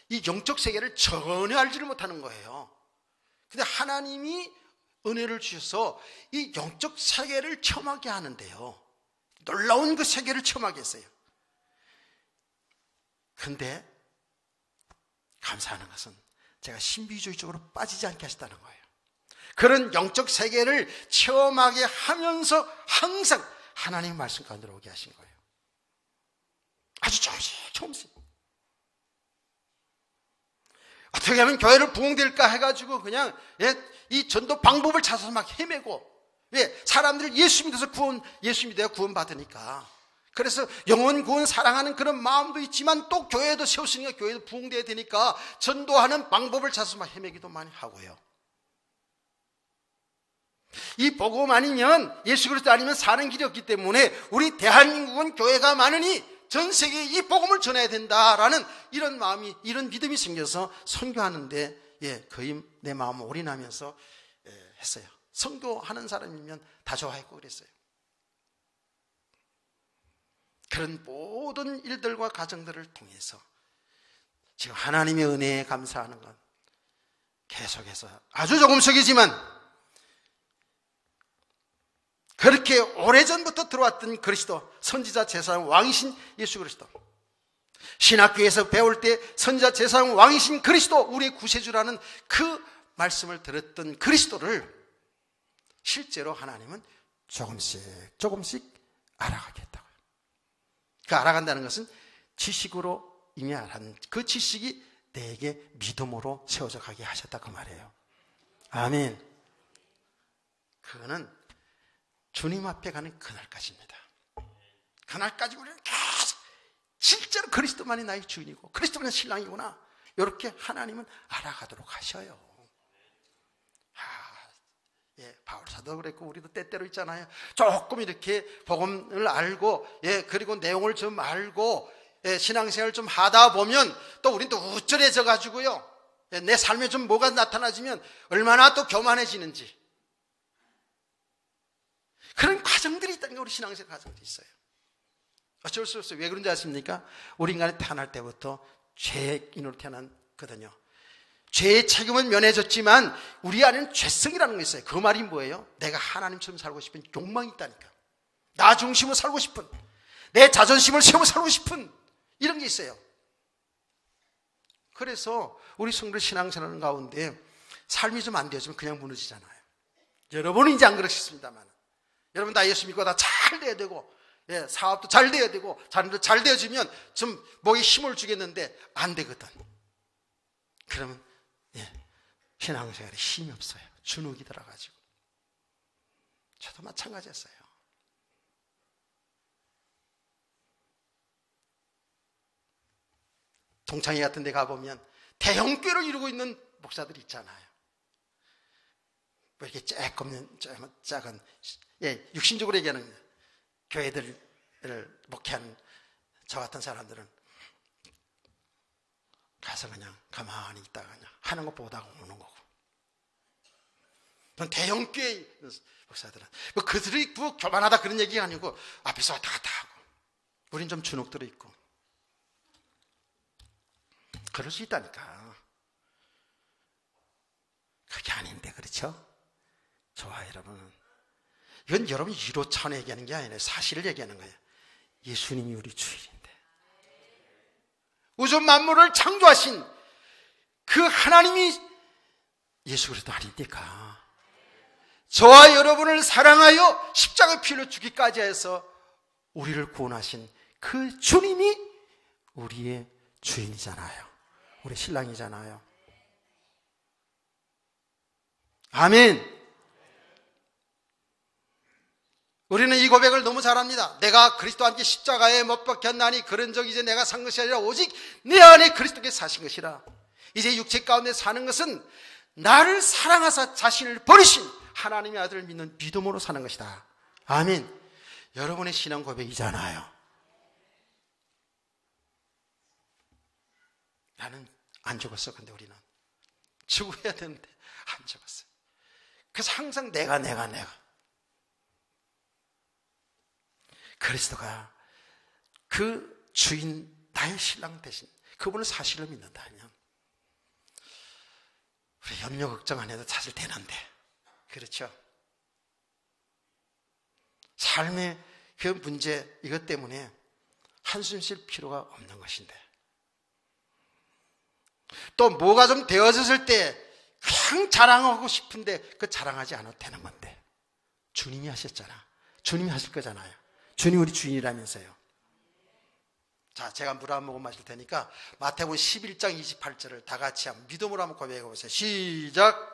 이 영적 세계를 전혀 알지를 못하는 거예요. 근데 하나님이 은혜를 주셔서 이 영적 세계를 체험하게 하는데요 놀라운 그 세계를 체험하게 했어요. 근데 감사하는 것은 제가 신비주의 쪽으로 빠지지 않게 하셨다는 거예요. 그런 영적 세계를 체험하게 하면서 항상 하나님 말씀 가운데로 오게 하신 거예요. 아주 조금씩 어떻게 하면 교회를 부흥될까 해가지고 그냥 이 전도 방법을 찾아서 막 헤매고 사람들 예수 믿어서 예수 믿어야 구원 받으니까 그래서 영혼 구원 사랑하는 그런 마음도 있지만 또 교회도 세웠으니까 교회도 부흥돼야 되니까 전도하는 방법을 찾아서 막 헤매기도 많이 하고요. 이 복음 아니면 예수 그리스도 아니면 사는 길이 없기 때문에 우리 대한민국은 교회가 많으니 전 세계에 이 복음을 전해야 된다라는 이런 마음이 이런 믿음이 생겨서 선교하는데 거의 내 마음을 올인하면서 했어요. 선교하는 사람이면 다 좋아했고 그랬어요. 그런 모든 일들과 과정들을 통해서 지금 하나님의 은혜에 감사하는 건 계속해서 아주 조금씩이지만 그렇게 오래전부터 들어왔던 그리스도 선지자 제사장 왕이신 예수 그리스도 신학교에서 배울 때 선지자 제사장 왕이신 그리스도 우리의 구세주라는 그 말씀을 들었던 그리스도를 실제로 하나님은 조금씩 알아가겠다고요. 그 알아간다는 것은 지식으로 이미 알았는 그 지식이 내게 믿음으로 세워져 가게 하셨다 그 말이에요. 아멘. 그거는 주님 앞에 가는 그날까지입니다. 그날까지 우리는 계속 실제로 그리스도만이 나의 주인이고 그리스도만이 신랑이구나 이렇게 하나님은 알아가도록 하셔요. 바울 사도도 그랬고 우리도 때때로 있잖아요. 조금 이렇게 복음을 알고 그리고 내용을 좀 알고 신앙생활을 좀 하다 보면 또 우린 또 우쭐해져 가지고요 내 삶에 좀 뭐가 나타나지면 얼마나 또 교만해지는지 그런 과정들이 있다는 게 우리 신앙생활 과정들이 있어요. 어쩔 수 없어요. 왜 그런지 아십니까? 우리 인간이 태어날 때부터 죄인으로 태어났거든요. 죄의 책임은 면해졌지만 우리 안에는 죄성이라는 게 있어요. 그 말이 뭐예요? 내가 하나님처럼 살고 싶은 욕망이 있다니까. 나 중심으로 살고 싶은, 내 자존심을 세우고 살고 싶은 이런 게 있어요. 그래서 우리 성도 신앙생활 가운데 삶이 좀 안 되어지면 그냥 무너지잖아요. 여러분은 이제 안 그러셨습니다만 여러분 다 예수 믿고 다 잘 돼야 되고 사업도 잘 돼야 되고 자녀도 잘 되어지면 좀 목에 힘을 주겠는데 안 되거든. 그러면 신앙생활에 힘이 없어요. 주눅이 들어가지고. 저도 마찬가지였어요. 동창회 같은 데 가보면 대형교회를 이루고 있는 목사들이 있잖아요. 뭐 이렇게 작은 육신적으로 얘기하는 교회들을 목회하는 저 같은 사람들은 가서 그냥 가만히 있다가 그냥 하는 거 보다가 오는 거고. 대형교회 목사들은 뭐 그들이 뭐 교만하다 그런 얘기가 아니고 앞에서 왔다 갔다 하고 우린 좀 주눅 들어 있고 그럴 수 있다니까. 그게 아닌데 그렇죠? 좋아 여러분. 이건 여러분 위로 차원에 얘기하는 게 아니라 사실을 얘기하는 거예요. 예수님이 우리 주인인데 우주 만물을 창조하신 그 하나님이 예수 그리스도 아닙니까? 저와 여러분을 사랑하여 십자가 피로 죽기까지 해서 우리를 구원하신 그 주님이 우리의 주인이잖아요. 우리 신랑이잖아요. 아멘. 우리는 이 고백을 너무 잘합니다. 내가 그리스도와 함께 십자가에 못 박혔나니 그런 적 이제 내가 산 것이 아니라 오직 내 안에 그리스도께서 사신 것이라. 이제 육체 가운데 사는 것은 나를 사랑하사 자신을 버리신 하나님의 아들을 믿는 믿음으로 사는 것이다. 아멘. 여러분의 신앙 고백이잖아요. 나는 안 죽었어. 근데 우리는 죽어야 되는데 안 죽었어. 그래서 항상 내가 그리스도가 그 주인 나의 신랑 대신 그분을 사실로 믿는다면 우리 염려 걱정 안 해도 사실 되는데, 그렇죠? 삶의 그 문제 이것 때문에 한숨 쉴 필요가 없는 것인데, 또 뭐가 좀 되어졌을 때 그냥 자랑하고 싶은데 그 자랑하지 않아도 되는 건데, 주님이 하셨잖아. 주님이 하실 거잖아요. 주님 우리 주인이라면서요. 자, 제가 물 한 모금 마실 테니까 마태복음 11장 28절을 다 같이 한번 믿음으로 한번 고백해 보세요. 시작.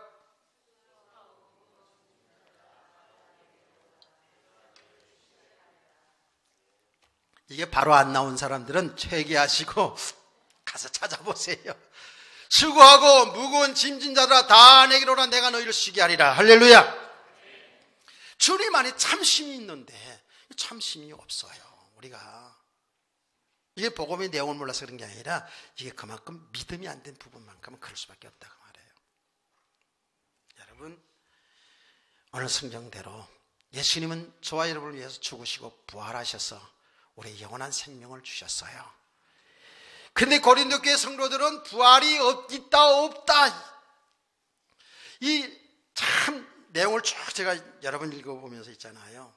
이게 바로 안 나온 사람들은 회개하시고 가서 찾아보세요. 수고하고 무거운 짐진 자들아 다 내게로 오라. 내가 너희를 쉬게 하리라. 할렐루야. 주님 안에 참심이 있는데 참심이 없어요. 우리가 이게 복음의 내용을 몰라서 그런 게 아니라 이게 그만큼 믿음이 안 된 부분만큼은 그럴 수밖에 없다고 말해요. 여러분, 오늘 성경대로 예수님은 저와 여러분을 위해서 죽으시고 부활하셔서 우리 영원한 생명을 주셨어요. 근데 고린도 교회 성도들은 부활이 있다 없다, 이 참 내용을 쭉 제가 여러 번 읽어보면서 있잖아요.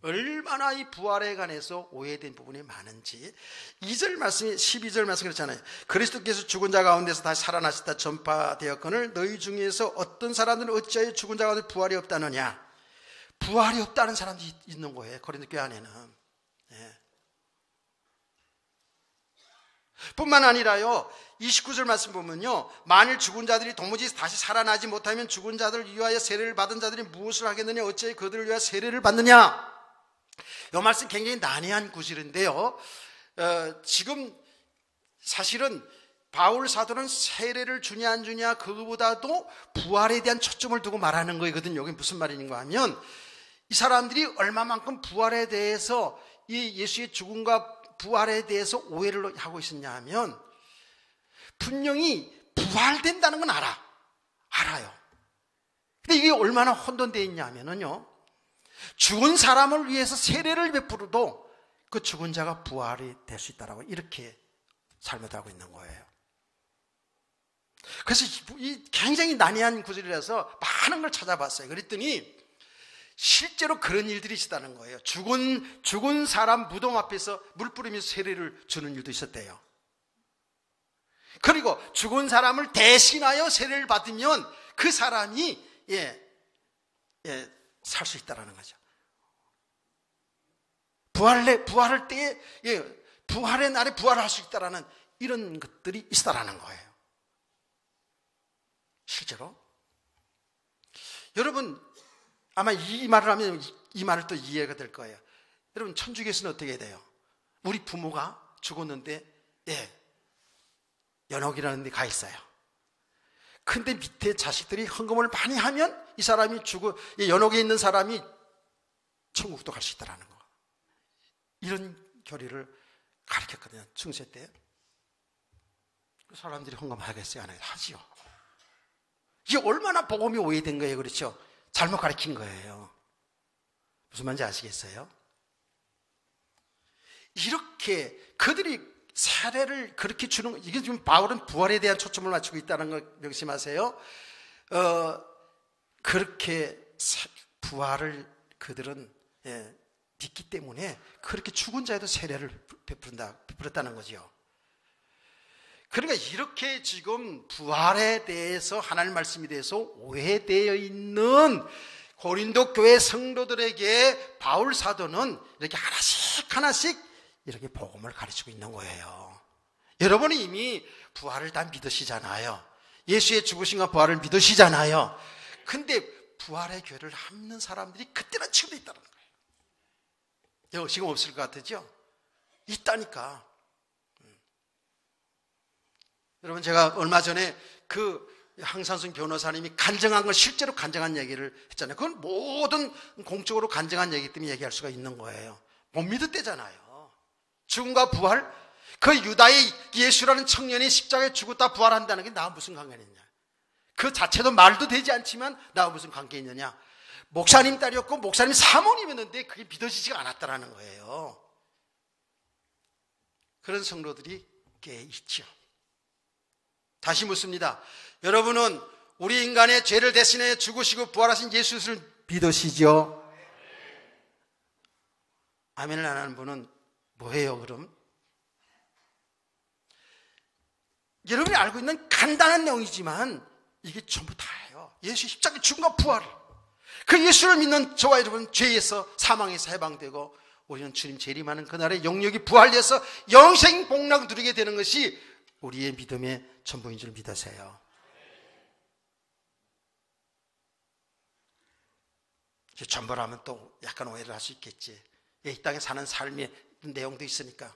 얼마나 이 부활에 관해서 오해된 부분이 많은지. 2절 말씀이 12절 말씀 그렇잖아요. 그리스도께서 죽은 자 가운데서 다시 살아나셨다 전파되었거늘 너희 중에서 어떤 사람들은 어찌하여 죽은 자 가운데 부활이 없다느냐. 부활이 없다는 사람들이 있는 거예요. 고린도 교회 안에는. 예. 뿐만 아니라요, 29절 말씀 보면요, 만일 죽은 자들이 도무지 다시 살아나지 못하면 죽은 자들을 위하여 세례를 받은 자들이 무엇을 하겠느냐. 어찌하여 그들을 위하여 세례를 받느냐. 이 말씀 굉장히 난해한 구절인데요, 지금 사실은 바울 사도는 세례를 주냐 안 주냐 그거보다도 부활에 대한 초점을 두고 말하는 거거든요. 이게 무슨 말인가 하면, 이 사람들이 얼마만큼 부활에 대해서, 이 예수의 죽음과 부활에 대해서 오해를 하고 있었냐 하면, 분명히 부활된다는 건 알아요. 근데 이게 얼마나 혼돈되어 있냐 하면요, 죽은 사람을 위해서 세례를 베풀어도 그 죽은 자가 부활이 될 수 있다라고 이렇게 잘못하고 있는 거예요. 그래서 이 굉장히 난해한 구절이라서 많은 걸 찾아봤어요. 그랬더니 실제로 그런 일들이 있었다는 거예요. 죽은 사람 무덤 앞에서 물 뿌리면서 세례를 주는 일도 있었대요. 그리고 죽은 사람을 대신하여 세례를 받으면 그 사람이 살 수 있다라는 거죠. 부활할 때에, 부활의 날에 부활할 수 있다라는 이런 것들이 있다라는 거예요. 실제로. 여러분, 아마 이 말을 하면 이 말을 또 이해가 될 거예요. 여러분, 천주교에서는 어떻게 돼요? 우리 부모가 죽었는데, 연옥이라는 데 가 있어요. 근데 밑에 자식들이 헌금을 많이 하면 이 사람이 연옥에 있는 사람이 천국도 갈 수 있다라는 거. 이런 교리를 가르쳤거든요. 중세 때. 그 사람들이 헌금하겠어요? 안 하지요. 이게 얼마나 복음이 오해된 거예요. 그렇죠? 잘못 가르친 거예요. 무슨 말인지 아시겠어요? 이렇게 그들이 세례를 그렇게 주는, 이게 지금 바울은 부활에 대한 초점을 맞추고 있다는 걸 명심하세요. 그렇게 부활을 그들은 믿기 때문에 그렇게 죽은 자에도 세례를 베풀었다는 거죠. 그러니까 이렇게 지금 부활에 대해서 하나님 말씀에 대해서 오해되어 있는 고린도 교회 성도들에게 바울 사도는 이렇게 하나씩 이렇게 복음을 가르치고 있는 거예요. 여러분이 이미 부활을 다 믿으시잖아요. 예수의 죽으심과 부활을 믿으시잖아요. 근데 부활의 교회를 함는 사람들이 그때나 지금도 있다는 거예요. 지금 없을 것 같으죠? 있다니까. 여러분, 제가 얼마 전에 그 항상승 변호사님이 간증한 걸 실제로 간증한 얘기를 했잖아요. 그건 모든 공적으로 간증한 얘기 때문에 얘기할 수가 있는 거예요. 못 믿었대잖아요. 죽음과 부활? 그 유다의 예수라는 청년이 십자가에 죽었다 부활한다는 게 나와 무슨 관계가 있냐? 그 자체도 말도 되지 않지만 나와 무슨 관계 있느냐? 목사님 딸이었고 목사님 사모님이었는데 그게 믿어지지가 않았다라는 거예요. 그런 성도들이 꽤 있죠. 다시 묻습니다. 여러분은 우리 인간의 죄를 대신해 죽으시고 부활하신 예수를 믿으시죠? 아멘을 안 하는 분은 뭐예요 그럼? 여러분이 알고 있는 간단한 내용이지만 이게 전부 다예요. 예수 십자가 죽음과 부활을, 그 예수를 믿는 저와 여러분, 죄에서 사망에서 해방되고 우리는 주님 재림하는 그날에 영역이 부활돼서 영생 복락을 누리게 되는 것이 우리의 믿음의 전부인 줄 믿으세요. 전부라면 또 약간 오해를 할 수 있겠지. 이 땅에 사는 삶의 내용도 있으니까.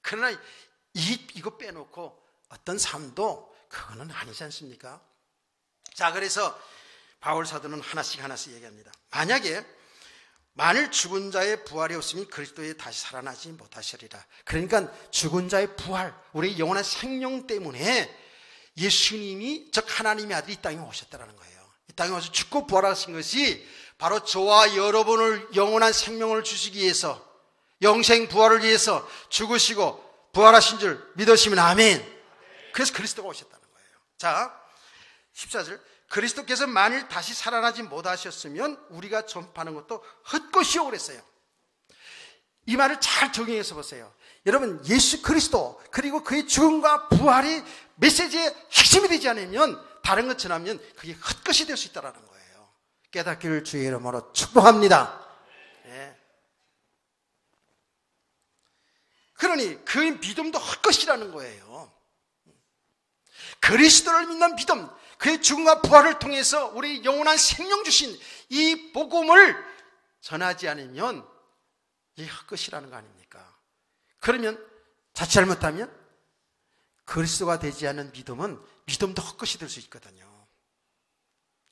그러나 이거 빼놓고 어떤 삶도 그거는 아니지 않습니까? 자, 그래서 바울 사도는 하나씩 얘기합니다. 만일 죽은 자의 부활이 없으면 그리스도에 다시 살아나지 못하시리라. 그러니까 죽은 자의 부활, 우리의 영원한 생명 때문에 예수님이, 즉 하나님의 아들이 이 땅에 오셨다는 거예요. 이 땅에 와서 죽고 부활하신 것이 바로 저와 여러분을 영원한 생명을 주시기 위해서, 영생 부활을 위해서 죽으시고 부활하신 줄 믿으시면 아멘. 그래서 그리스도가 오셨다는 거예요. 자, 14절. 그리스도께서 만일 다시 살아나지 못하셨으면 우리가 전파하는 것도 헛것이요 그랬어요. 이 말을 잘 적용해서 보세요. 여러분, 예수 그리스도 그리고 그의 죽음과 부활이 메시지의 핵심이 되지 않으면, 다른 것 전하면 그게 헛것이 될 수 있다는 거예요. 깨닫기를 주의 이름으로 축복합니다. 네. 그러니 그 믿음도 헛것이라는 거예요. 그리스도를 믿는 믿음, 그의 죽음과 부활을 통해서 우리 영원한 생명 주신 이 복음을 전하지 않으면 이게 헛것이라는 거 아닙니까? 그러면 자칫 잘못하면 그리스도가 되지 않은 믿음은 믿음도 헛것이 될 수 있거든요.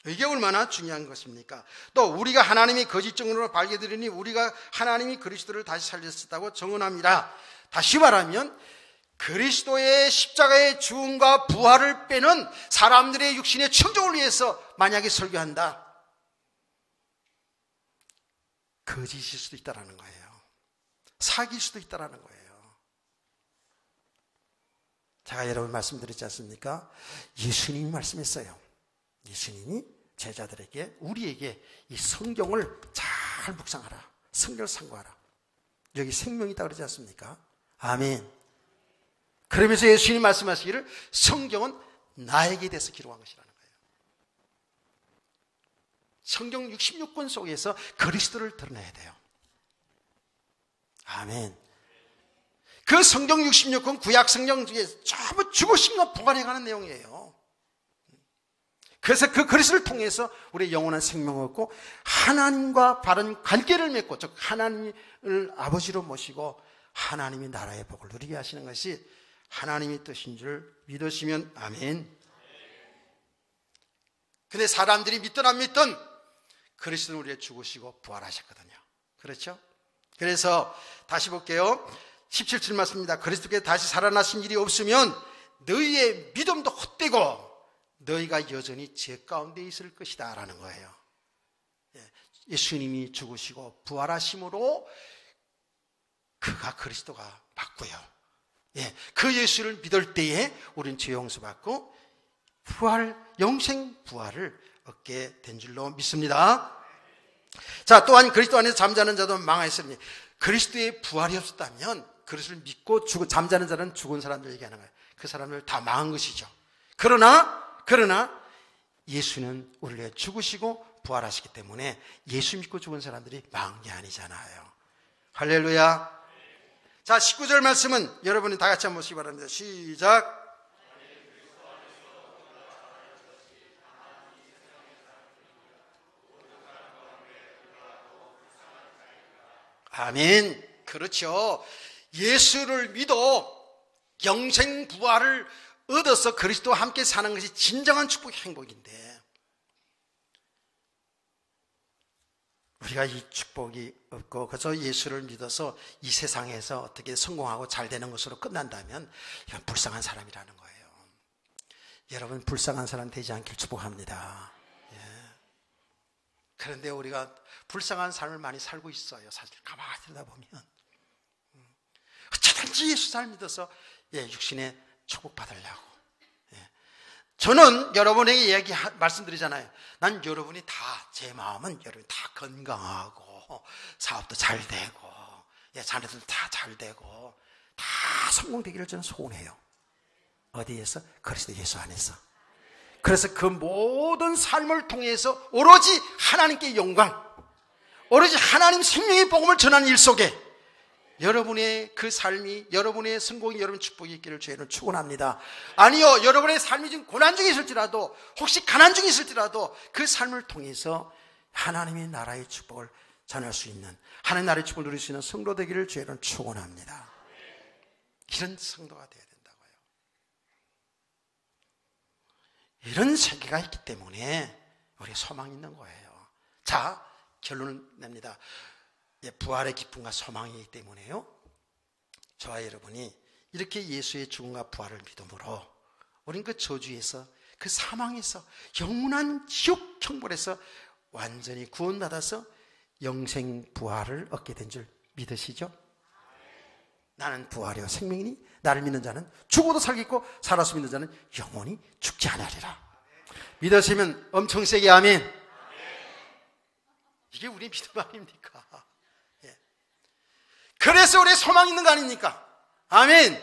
이게 얼마나 중요한 것입니까? 또 우리가 하나님이 거짓 증언으로 밝혀드리니 우리가 하나님이 그리스도를 다시 살렸다고 증언합니다. 다시 말하면 그리스도의 십자가의 죽음과 부활을 빼는 사람들의 육신의 청정을 위해서 만약에 설교한다, 거짓일 수도 있다는 거예요. 사기일 수도 있다는 거예요. 제가 여러분 말씀드렸지 않습니까? 예수님이 말씀했어요. 예수님이 제자들에게, 우리에게 이 성경을 잘 묵상하라, 성경을 상고하라. 여기 생명이 있다고 그러지 않습니까? 아멘. 그러면서 예수님이 말씀하시기를 성경은 나에게 대해서 기록한 것이라는 거예요. 성경 66권 속에서 그리스도를 드러내야 돼요. 아멘. 그 성경 66권 구약 성경 중에 전부 죽으심과 부활해가는 내용이에요. 그래서 그 그리스도를 통해서 우리의 영원한 생명을 얻고 하나님과 바른 관계를 맺고, 즉 하나님을 아버지로 모시고 하나님이 나라의 복을 누리게 하시는 것이 하나님의 뜻인 줄 믿으시면 아멘. 근데 사람들이 믿든 안 믿든 그리스도는 우리의 죽으시고 부활하셨거든요. 그렇죠? 그래서 다시 볼게요. 17절 말씀입니다. 그리스도께 다시 살아나신 일이 없으면 너희의 믿음도 헛되고 너희가 여전히 죄 가운데 있을 것이다 라는 거예요. 예수님이 죽으시고 부활하심으로 그가 그리스도가 맞고요. 그 예수를 믿을 때에 우리는 죄 용서받고 부활, 영생 부활을 얻게 된 줄로 믿습니다. 자, 또한 그리스도 안에서 잠자는 자도 망하였으니, 그리스도의 부활이 없었다면 그리스도를 믿고 잠자는 자는 죽은 사람들 얘기하는 거예요. 그 사람들 다 망한 것이죠. 그러나 예수는 우리를 위해 죽으시고 부활하시기 때문에 예수 믿고 죽은 사람들이 망한 게 아니잖아요. 할렐루야. 자, 19절 말씀은 여러분이 다 같이 한번 보시기 바랍니다. 시작. 아멘. 그렇죠. 예수를 믿어 영생 부활을 얻어서 그리스도와 함께 사는 것이 진정한 축복의 행복인데, 우리가 이 축복이 없고 그래서 예수를 믿어서 이 세상에서 어떻게 성공하고 잘 되는 것으로 끝난다면 이건 불쌍한 사람이라는 거예요. 여러분, 불쌍한 사람 되지 않길 축복합니다. 그런데 우리가 불쌍한 삶을 많이 살고 있어요. 사실 가만히 들여다보면 어쩌든지 예수 잘 믿어서 육신에 축복받으려고. 저는 여러분에게 말씀드리잖아요. 난 여러분이 다, 제 마음은 여러분이 다 건강하고 사업도 잘 되고 자녀들도 다 잘 되고 다 성공되기를 저는 소원해요. 어디에서? 그리스도 예수 안에서. 그래서 그 모든 삶을 통해서 오로지 하나님께 영광, 오로지 하나님 생명의 복음을 전하는 일 속에 여러분의 그 삶이, 여러분의 성공이, 여러분의 축복이 있기를 주의는 축원합니다. 아니요, 여러분의 삶이 지금 고난 중에 있을지라도, 혹시 가난 중에 있을지라도 그 삶을 통해서 하나님의 나라의 축복을 전할 수 있는, 하나님 나라의 축복을 누릴 수 있는 성도 되기를 주의는 축원합니다. 이런 성도가 되어야 된다고요. 이런 세계가 있기 때문에 우리가 소망이 있는 거예요. 자, 결론을 냅니다. 부활의 기쁨과 소망이기 때문에요, 저와 여러분이 이렇게 예수의 죽음과 부활을 믿음으로 우리는 그 저주에서, 그 사망에서, 영원한 지옥 형벌에서 완전히 구원받아서 영생 부활을 얻게 된 줄 믿으시죠? 나는 부활이요 생명이니 나를 믿는 자는 죽어도 살겠고 살아서 믿는 자는 영원히 죽지 않으리라. 믿으시면 엄청 세게 아멘. 이게 우리 믿음 아닙니까? 그래서 우리의 소망이 있는 거 아닙니까? 아멘.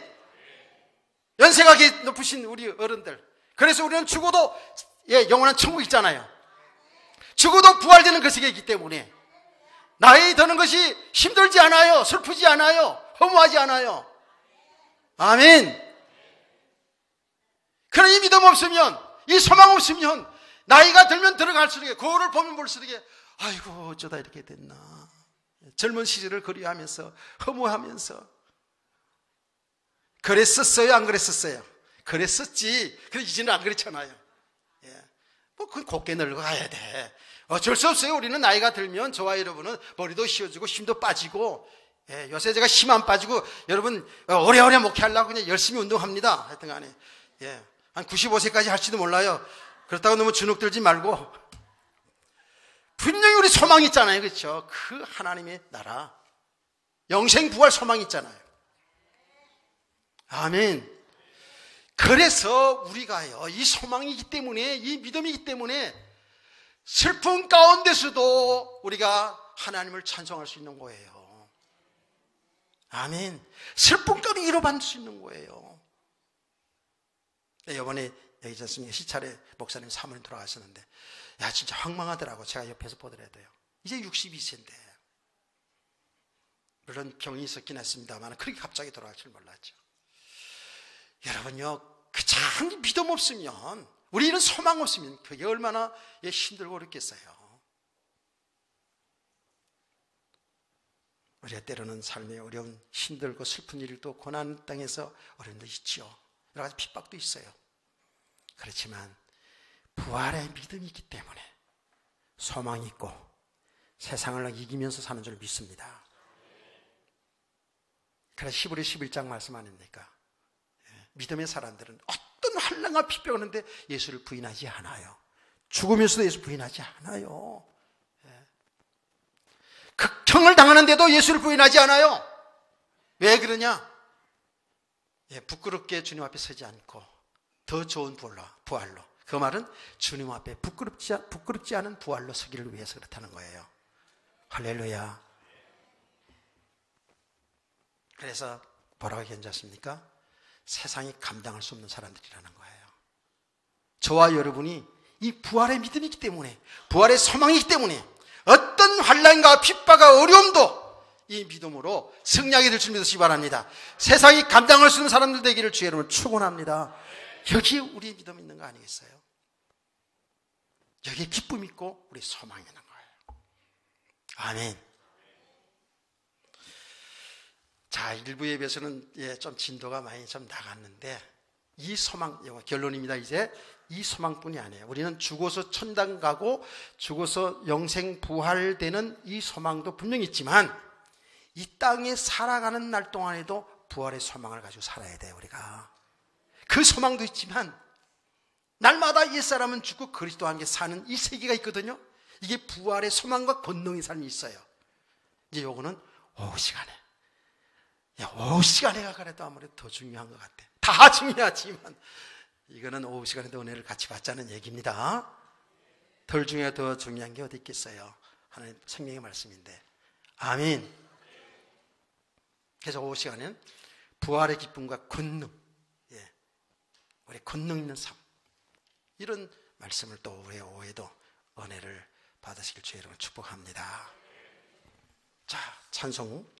연세가 높으신 우리 어른들, 그래서 우리는 죽어도 영원한 천국 있잖아요. 죽어도 부활되는 그 세계이기 때문에 나이 드는 것이 힘들지 않아요. 슬프지 않아요. 허무하지 않아요. 아멘. 그런 이 믿음 없으면, 이 소망 없으면 나이가 들면 들어갈수록, 거울을 보면 볼수록 아이고 어쩌다 이렇게 됐나, 젊은 시절을 그리워하면서 허무하면서, 그랬었어요? 안 그랬었어요? 그랬었지. 근데 이제는 안 그렇잖아요. 그건 곱게 늙어가야 돼. 어쩔 수 없어요. 우리는 나이가 들면, 저와 여러분은 머리도 휘어지고 힘도 빠지고, 요새 제가 힘 안 빠지고 여러분 오래오래 목회하려고 그냥 열심히 운동합니다. 하여튼 간에 한 95세까지 할지도 몰라요. 그렇다고 너무 주눅 들지 말고, 분명히 우리 소망이 있잖아요. 그렇죠? 그 하나님의 나라, 영생 부활 소망이 있잖아요. 아멘. 그래서 우리가요, 이 소망이기 때문에, 이 믿음이기 때문에 슬픔 가운데서도 우리가 하나님을 찬송할 수 있는 거예요. 아멘. 슬픔 가운데 위로받을 수 있는 거예요. 이번에 여기 있었습니다. 시찰에 목사님 사모님 돌아가셨는데, 진짜 황망하더라고. 제가 옆에서 보더라도요. 이제 62세인데 물론 병이 있었긴 했습니다만 그렇게 갑자기 돌아갈 줄 몰랐죠. 여러분요, 그 참 믿음 없으면, 우리 이런 소망 없으면 그게 얼마나 힘들고 어렵겠어요. 우리가 때로는 삶에 어려운, 힘들고 슬픈 일도, 고난 땅에서 어려움도 있지요. 여러 가지 핍박도 있어요. 그렇지만 부활의 믿음이 있기 때문에 소망이 있고 세상을 이기면서 사는 줄 믿습니다. 그래서 히브리 11장 말씀 아닙니까? 믿음의 사람들은 어떤 환난과 핍박을 하는데 예수를 부인하지 않아요. 죽으면서도 예수 부인하지 않아요. 극형을 당하는데도 예수를 부인하지 않아요. 왜 그러냐? 부끄럽게 주님 앞에 서지 않고 더 좋은 부활로, 그 말은 주님 앞에 부끄럽지 않은 부활로 서기를 위해서 그렇다는 거예요. 할렐루야. 그래서 뭐라고 견졌습니까? 세상이 감당할 수 없는 사람들이라는 거예요. 저와 여러분이 이 부활의 믿음이 있기 때문에, 부활의 소망이기 때문에 어떤 환난과 핍박과 어려움도 이 믿음으로 승리하게 될 줄 믿으시기 바랍니다. 세상이 감당할 수 있는 사람들 되기를 주의 이름으로 축원합니다. 여기에 우리의 믿음이 있는 거 아니겠어요? 여기에 기쁨이 있고 우리 소망이 있는 거예요. 아멘. 자, 일부 예배에서는 좀 진도가 많이 좀 나갔는데, 이 소망, 결론입니다. 이제 이 소망뿐이 아니에요. 우리는 죽어서 천당 가고 죽어서 영생 부활되는 이 소망도 분명히 있지만, 이 땅에 살아가는 날 동안에도 부활의 소망을 가지고 살아야 돼요. 우리가 그 소망도 있지만, 날마다 옛사람은 죽고 그리스도와 함께 사는 이 세계가 있거든요. 이게 부활의 소망과 권능의 삶이 있어요. 이제 요거는 오후 시간에, 오후 시간에 가더라도 아무래도 더 중요한 것 같아. 다 중요하지만 이거는 오후 시간에도 은혜를 같이 받자는 얘기입니다. 덜 중요해 더 중요한 게 어디 있겠어요? 하나님 성령의 말씀인데. 아멘. 그래서 오후 시간에는 부활의 기쁨과 권능, 우리 권능 있는 삶, 이런 말씀을 또 우리 오후에도 은혜를 받으시길 주의 이름으로 축복합니다. 자, 찬송